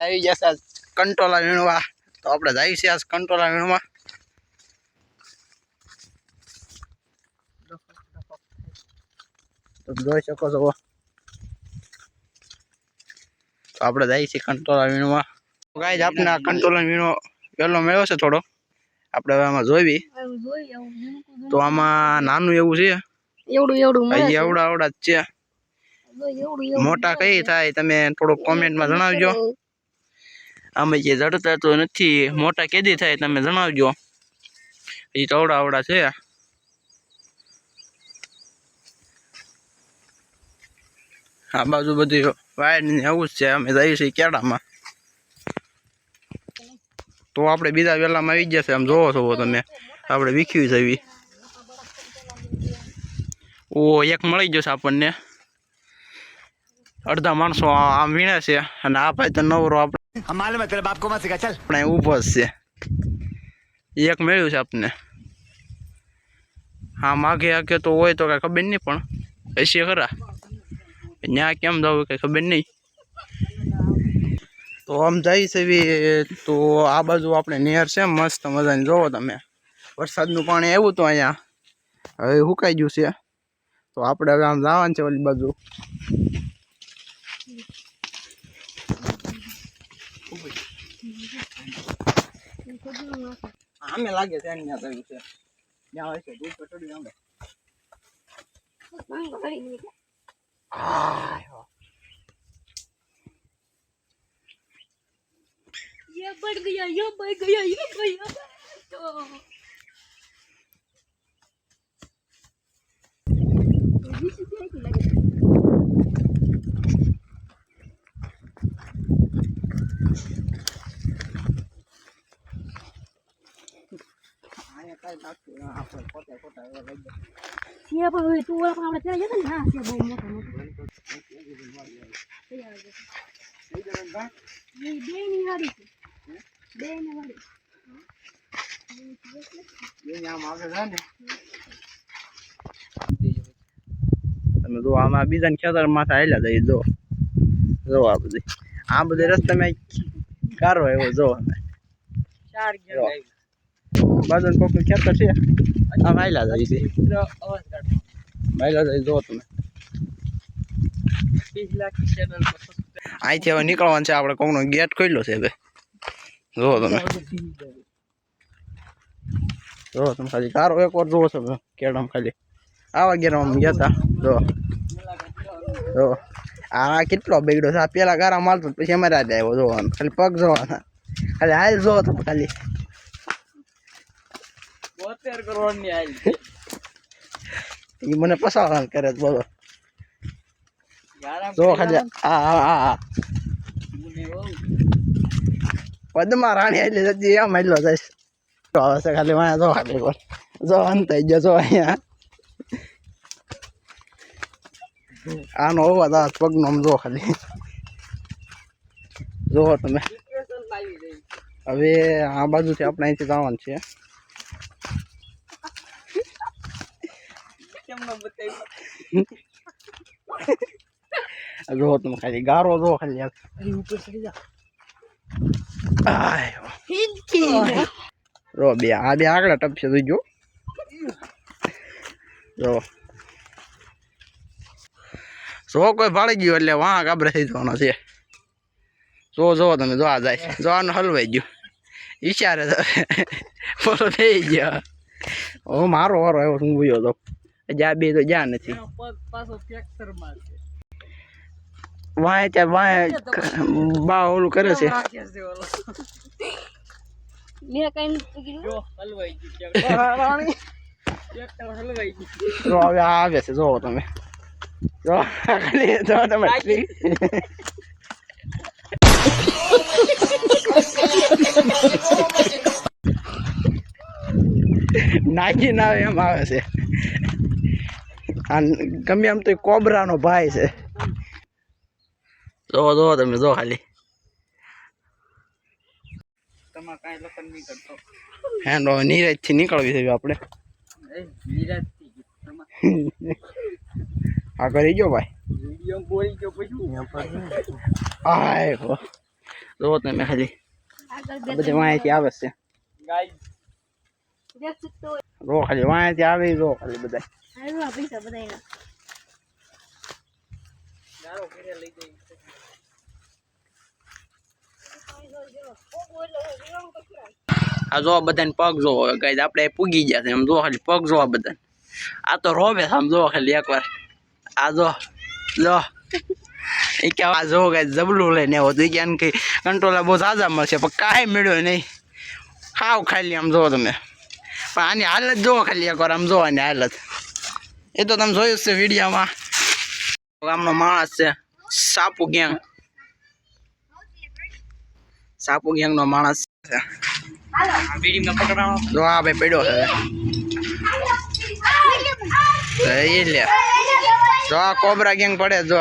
આવી જશે આજ કંટોલા વીણવા. તો આપણે જઈએ છીએ આજ કંટોલા વીણવા. તો જોઈ શકો છો. તો આપણે જઈએ છીએ કંટોલા વીણવા. ગાઈસ આપણે આ કંટોલા વીણો પહેલો મેળ્યો છે થોડો. આપણે હવે આમાં જોઈવી. તો આમાં નાનું એવું છે. એવડા જ છે. મોટા કઈ થાય તમે થોડુંક કોમેન્ટમાં જણાવજો. અમે જે જડતા તો નથી, મોટા કેદી થાય તમે જણાવજો. એ તો આવડા છે. આ બાજુ બધી વાયર ને આવું જ છે. અમે જઈએ છીએ કેળામાં. તો આપણે બીજા વેલામાં આવી જશે. આમ જોવો છો તમે, આપણે વીખવી જવી. ઓ એક મળી જશે આપણને. અડધા માણસો આમ વીણે છે અને આ ભાઈ તો નવરો આપણે ઊભો જ છે. એક મેળ્યું છે આપણને. હા માગે આગે તો હોય તો કઈ ખબર નહીં, પણ હશે ખરા. ત્યાં કેમ જવું કઈ ખબર નહીં. તો આમ જાય છે. તો આ બાજુ આપણે નહેર છે મસ્ત મજાની. જોવો તમે, વરસાદનું પાણી આવ્યું તો અહીંયા હવે સુકાઈ ગયું છે. તો આપણે હવે આમ જવાનું છે ઓલી બાજુ. આમે લાગે છે અહીંયા થયું છે. ત્યાં હોય છે દૂધ પટડી આમે. ये बढ़ गया, ये बढ़ गया, ये बढ़ गया। तो ये पर तू આપણે ત્યાં જતા ને. હા છે બહુ મોટા મોટા. ये બેની વાડી છે. બેની વાડી. એ નામ આવે છે ને. તમે જો આમાં બીજા ખેતર માથે આવેલા જાય. જો આ બધી રસ્તામાં કારો આવ્યો. જો બાજુ કોક ખેતર છે. આમ આવેલા જાય છે. જો તમે અહીંથી હવે નીકળવાનું છે. આપણે કોકનો ગેટ ખોલ્યો છે હવે. જો તમે ખાલી કારો એક વાર જોવો છો કેળામ. ખાલી આવા ગેરામાં ગયા હતા. જો આ કેટલો બગડ્યો છે. આ પેલા ગારા મારતો પછી અમારે આજે આવ્યો. જોવાનું ખાલી પગ જોવાના. ખાલી હાલ જોવો તમે ખાલી. એ મને પસાર કરે બોલો. જો ખાલી આ પદ્મા રાણી એટલે જતી એમ એટલો જઈશ. તો હવે ખાલી વાયા જો ખાલી જો અંત થઈ ગયો. જો અહીંયા આનો અવાજ આ પગનો આમ જો ખાલી. જોવો તમે. હવે આ બાજુથી આપણે અહીંથી જવાનું છે. જો તમે ખાલી ગારો જો ખાલી. જો બે આ બે આગળ ટપશે. જોઈજો. જો કોઈ ભાળી ગયું એટલે વાં ગાબરે થઈ જવાનો છે. જો તમે જો આ જાય. જો આનું હલવાઈ ગયું. ઈશારે બોલો થઈ ગયો. હું મારો વારો આવ્યો. હું ભૂયો તો જ્યાં બે તો જ્યાં નથી. વાય ત્યાં વાય બા ઓલું કરે છે. હવે આવે છે. જોવો તમે. તમે નાખી ના આવે એમ આવે છે. ગમે એમ તો કોબરાનો ભાઈ છે. જો તમે જો ખાલી. હેન્ડ નીરજ થી નીકળવી છે આપણે. હા કરી ગયો ભાઈ. જો તમે ખાલી આગળ બધે વાંયથી આવે છે દેખ શકતો હોય જો ખાલી વાંયથી આવી જો ખાલી બધા હાલવા પૈસા બધાયના આ જો બધાને પગ જોવો ગાઈસ આપણે પૂગી ગયા છે એમ જો ખાલી પગ જોવા બધા આ તો રોવે આમ જો ખાલી એકવાર આ જો એ કે આ જો ગાઈસ જબલું લઈને આવ્યો તો કે કઈ કંટ્રોલર બહુ ઝાઝા મળશે પણ કાંઈ મળ્યો નહીં હાવ ખાલી આમ જો તમે પણ આની હાલત જોવો ખાલી એકવાર આમ જો આની હાલત એ તો તમે જોયું જ છે વિડીયોમાં ગામનો માણસ છે સાપુ ગેંગ નો માણસ છે જો આ ભાઈ પડ્યો છે એ લે જો આ કોબરા ગેંગ પડે જો